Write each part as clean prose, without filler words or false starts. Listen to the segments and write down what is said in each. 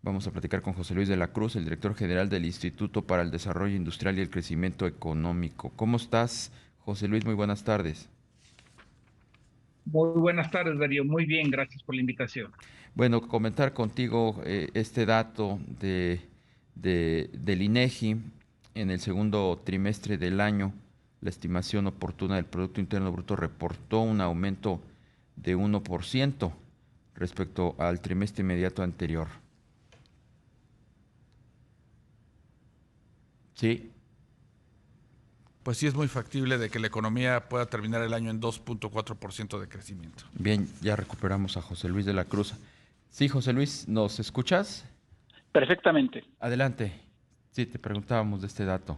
Vamos a platicar con José Luis de la Cruz, el director general del Instituto para el Desarrollo Industrial y el Crecimiento Económico. ¿Cómo estás, José Luis? Muy buenas tardes. Muy buenas tardes, Darío. Muy bien, gracias por la invitación. Bueno, comentar contigo este dato del INEGI en el segundo trimestre del año. La estimación oportuna del Producto Interno Bruto reportó un aumento de 1% respecto al trimestre inmediato anterior. Sí, Pues sí es muy factible de que la economía pueda terminar el año en 2.4% de crecimiento. bien, ya recuperamos a José Luis de la Cruz. Sí, José Luis, ¿nos escuchas? Perfectamente. Adelante. Sí, te preguntábamos de este dato.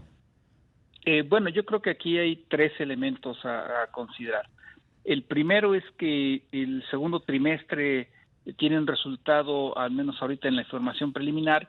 Bueno, yo creo que aquí hay tres elementos a considerar. El primero es que el segundo trimestre tiene un resultado, al menos ahorita en la información preliminar,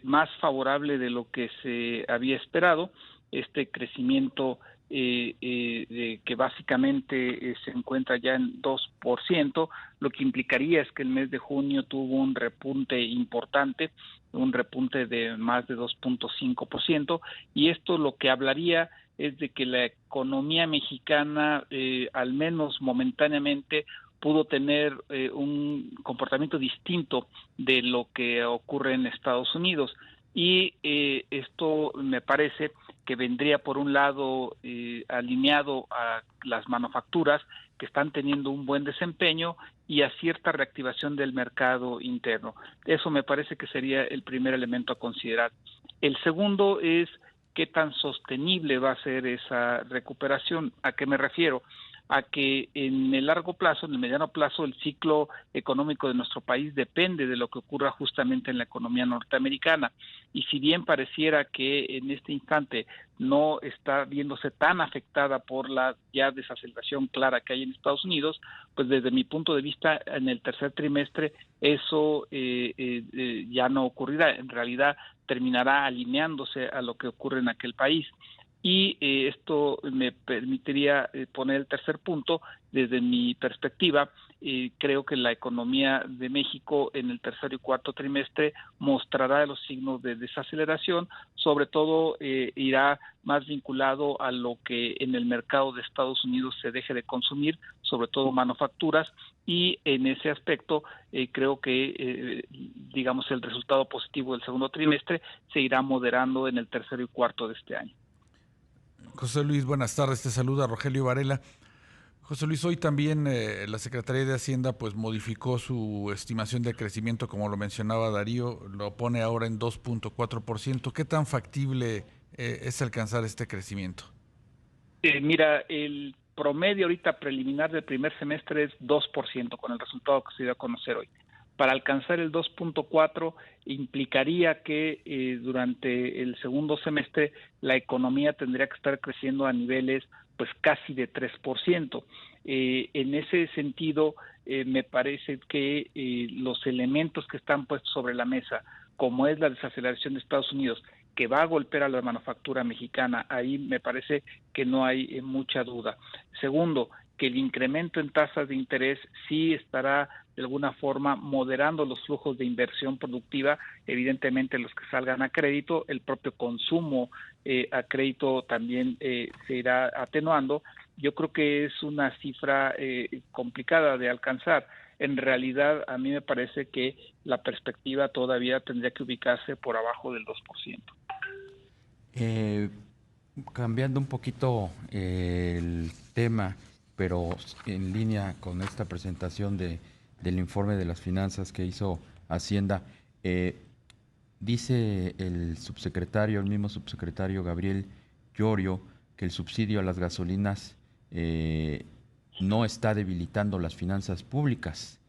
más favorable de lo que se había esperado. Este crecimiento que básicamente se encuentra ya en 2%, lo que implicaría es que el mes de junio tuvo un repunte importante, un repunte de más de 2.5%, y esto lo que hablaría es de que la economía mexicana, al menos momentáneamente, pudo tener un comportamiento distinto de lo que ocurre en Estados Unidos. Y esto me parece que vendría por un lado alineado a las manufacturas que están teniendo un buen desempeño y a cierta reactivación del mercado interno. Eso me parece que sería el primer elemento a considerar. El segundo es qué tan sostenible va a ser esa recuperación. ¿A qué me refiero? A que en el largo plazo, en el mediano plazo, el ciclo económico de nuestro país depende de lo que ocurra justamente en la economía norteamericana. Y si bien pareciera que en este instante no está viéndose tan afectada por la ya desaceleración clara que hay en Estados Unidos, pues desde mi punto de vista, en el tercer trimestre eso ya no ocurrirá. En realidad terminará alineándose a lo que ocurre en aquel país. Y esto me permitiría poner el tercer punto. Desde mi perspectiva, creo que la economía de México en el tercer y cuarto trimestre mostrará los signos de desaceleración, sobre todo irá más vinculado a lo que en el mercado de Estados Unidos se deje de consumir, sobre todo manufacturas, y en ese aspecto creo que, digamos, el resultado positivo del segundo trimestre se irá moderando en el tercero y cuarto de este año. José Luis, buenas tardes. Te saluda Rogelio Varela. José Luis, hoy también la Secretaría de Hacienda pues modificó su estimación de crecimiento, como lo mencionaba Darío, lo pone ahora en 2.4%. ¿Qué tan factible es alcanzar este crecimiento? Mira, el promedio ahorita preliminar del primer semestre es 2% con el resultado que se dio a conocer hoy. Para alcanzar el 2.4 implicaría que durante el segundo semestre la economía tendría que estar creciendo a niveles pues casi de 3%. En ese sentido, me parece que los elementos que están puestos sobre la mesa, como es la desaceleración de Estados Unidos, que va a golpear a la manufactura mexicana, ahí me parece que no hay mucha duda. Segundo, que el incremento en tasas de interés sí estará de alguna forma moderando los flujos de inversión productiva, evidentemente los que salgan a crédito, el propio consumo a crédito también se irá atenuando. Yo creo que es una cifra complicada de alcanzar. En realidad, a mí me parece que la perspectiva todavía tendría que ubicarse por abajo del 2%. Eh, Cambiando un poquito el tema, pero en línea con esta presentación del informe de las finanzas que hizo Hacienda, eh, dice el subsecretario, el mismo subsecretario Gabriel Llorio, que el subsidio a las gasolinas eh, no está debilitando las finanzas públicas.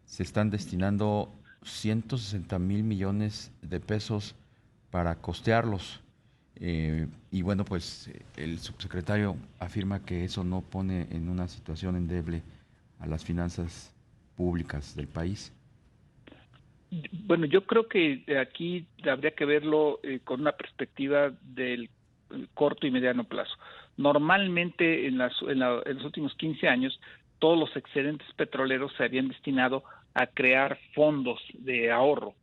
Se están destinando 160,000 millones de pesos para costearlos. Y bueno, pues el subsecretario afirma que eso no pone en una situación endeble a las finanzas públicas del país. Bueno, yo creo que aquí habría que verlo con una perspectiva del corto y mediano plazo. Normalmente en los últimos 15 años todos los excedentes petroleros se habían destinado a crear fondos de ahorro.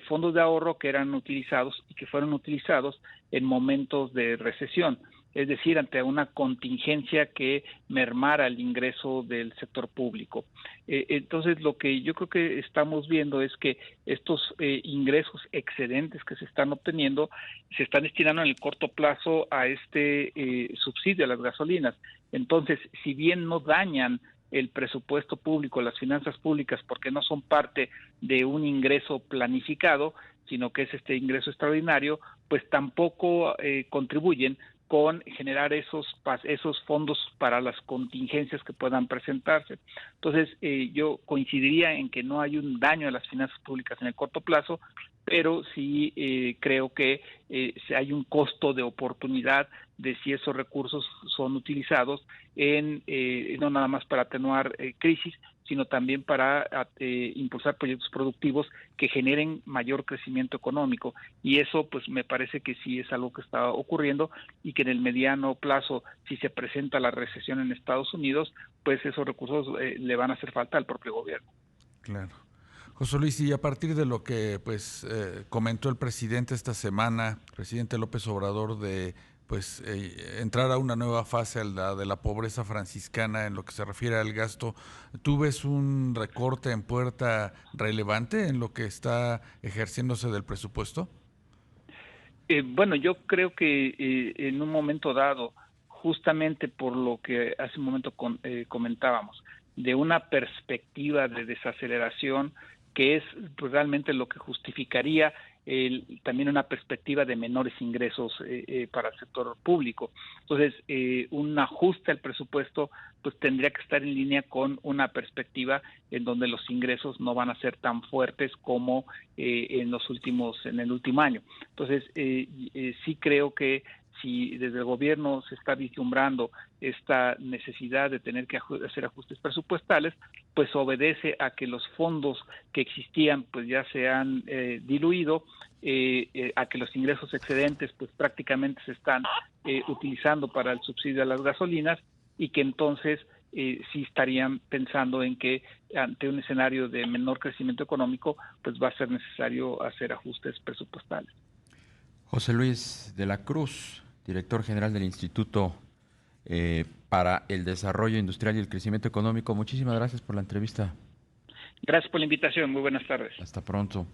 Fondos de ahorro que eran utilizados y que fueron utilizados en momentos de recesión, es decir, ante una contingencia que mermara el ingreso del sector público. Entonces, lo que yo creo que estamos viendo es que estos ingresos excedentes que se están obteniendo se están destinando en el corto plazo a este subsidio a las gasolinas. Entonces, si bien no dañan el presupuesto público, las finanzas públicas, porque no son parte de un ingreso planificado, sino que es este ingreso extraordinario, pues tampoco contribuyen con generar esos fondos para las contingencias que puedan presentarse. Entonces, yo coincidiría en que no hay un daño a las finanzas públicas en el corto plazo, pero sí creo que hay un costo de oportunidad de si esos recursos son utilizados no nada más para atenuar crisis, sino también para impulsar proyectos productivos que generen mayor crecimiento económico. Y eso, pues, me parece que sí es algo que está ocurriendo y que en el mediano plazo, si se presenta la recesión en Estados Unidos, pues esos recursos le van a hacer falta al propio gobierno. Claro. José Luis, y a partir de lo que comentó el presidente esta semana, presidente López Obrador, de entrar a una nueva fase, la de la pobreza franciscana en lo que se refiere al gasto, ¿tú ves un recorte en puerta relevante en lo que está ejerciéndose del presupuesto? Bueno, yo creo que en un momento dado, justamente por lo que hace un momento comentábamos, de una perspectiva de desaceleración, que es pues, realmente lo que justificaría también una perspectiva de menores ingresos para el sector público. Entonces, un ajuste al presupuesto pues tendría que estar en línea con una perspectiva en donde los ingresos no van a ser tan fuertes como en el último año. Entonces, sí creo que si desde el gobierno se está vislumbrando esta necesidad de tener que hacer ajustes presupuestales, pues obedece a que los fondos que existían pues ya se han diluido, a que los ingresos excedentes pues prácticamente se están utilizando para el subsidio a las gasolinas y que entonces sí estarían pensando en que ante un escenario de menor crecimiento económico pues va a ser necesario hacer ajustes presupuestales. José Luis de la Cruz, director general del Instituto para el Desarrollo Industrial y el Crecimiento Económico, muchísimas gracias por la entrevista. Gracias por la invitación, muy buenas tardes. Hasta pronto.